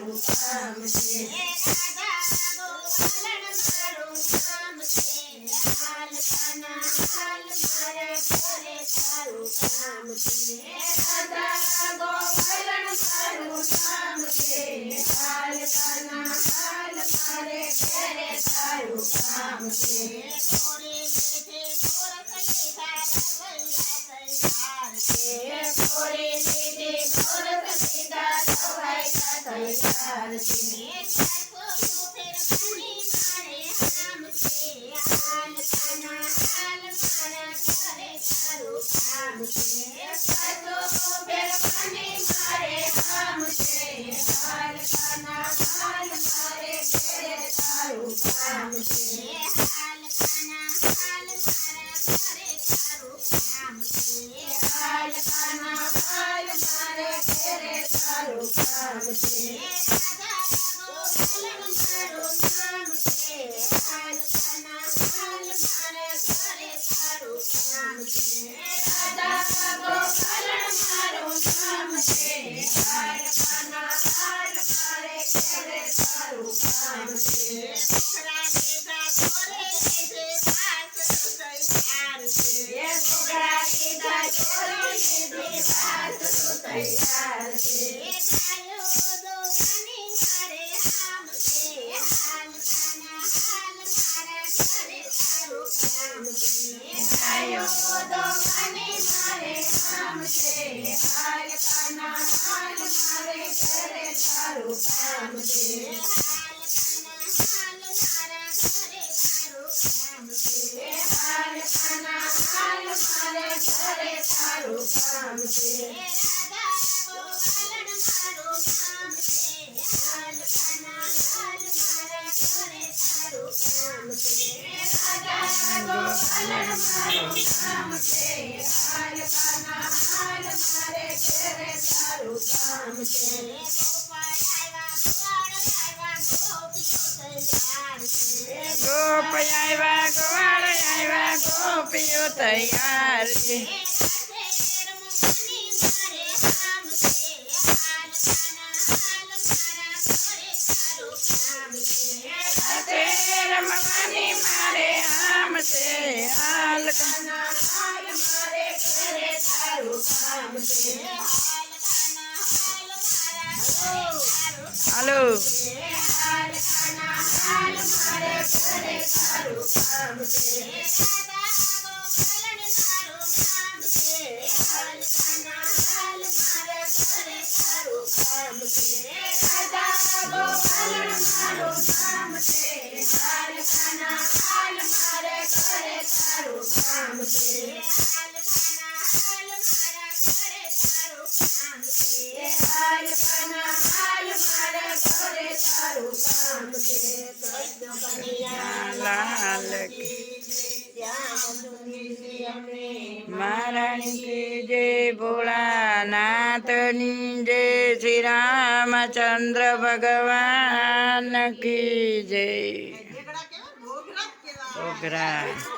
તારું કામ છે રાધા ગોવાલણ મારું નામ છે હાલ કાના હાલ મારે ઘરે તારું કામ છે રાધા ગોવાલણ મારું નામ છે હાલ કાના હાલ મારે ઘરે તારું કામ છે કોરે લેધે કોરક લીધા રવૈયા તૈયાર છે કોરે લેધે કોરક લીધા રવૈયા તૈયાર છે સાસો ફેર પાણી મારે હામ છે હાલ કાના હાલ મારા ઘરે તારું કામ છે સાસો ફેર પાણી મારે હામ છે હાલ કાના હાલ મારે ઘરે તારું કામ છે હાલ કાના હાલ મારા ઘરે તારું કામ છે હાલ કાના હાલ મારે ઘરે તારું કામ છે રાધા ગોવાલણ મારું નામ છે હાલ કાના હાલ મારે ઘરે તારું કામ છે રાધા ગોવાલણ મારું નામ છે હાલ કાના હાલ મારે ઘરે તારું કામ છે ઘોઘરા લીધા ચોરે લીધે વાસણું તૈયાર છે ઘોઘરા લીધા ચોરે લીધે વાસણું તૈયાર છે ગાયો દોવાની મારે હામ છે હાલ કાના હાલ મારા ઘરે તારું કામ છે ગાયો દોવાની મારે હામ છે હાલ કાના હાલ મારે ઘરે તારું કામ છે હાલ કાના હાલ મારા ઘરે તારું કામ છે હાલ કાના હાલ મારે ઘરે તારું કામ છે રાધા ગોવાલણ મારું નામ છે હાલ કાના હાલ મારા ઘરે તારું કામ છે રાધા ગોવાલણ મારું નામ છે હાલ કાના હાલ મારે ઘરે તારું કામ છે ગોપાલ આવ્યા ગોવાળ આવ્યા ગોપીઓ તૈયાર છે ગોપ આવ્યા ગોવાળ આવ્યા ગોપીઓ તૈયાર છે હાથે રમવાની મારે હામ છે હાલ કાના હાલ મારે ઘરે તારું કામ છે હાલ કાના હાલ મારા ઘરે તારું હાલો હાલ કાના હાલ મારે ઘરે તારું કામ છે રાધા ગોવાલણ મારું નામ છે હાલ કાના હાલ મારે ઘરે તારું કામ છે રાધા ગોવાલણ મારું નામ છે હાલ કાના હાલ મારે ઘરે તારું કામ છે હાલ કાના હાલ મારા ઘરે તારું કામ છે હાલ કાના હાલ મારે ઘરે તારું કામ છે કૃષ્ણ કનૈયા લાલ મહારાણી કી જય ભોળાનાથની જય શ્રી રામચંદ્ર ભગવાન કી જય ઘોઘરા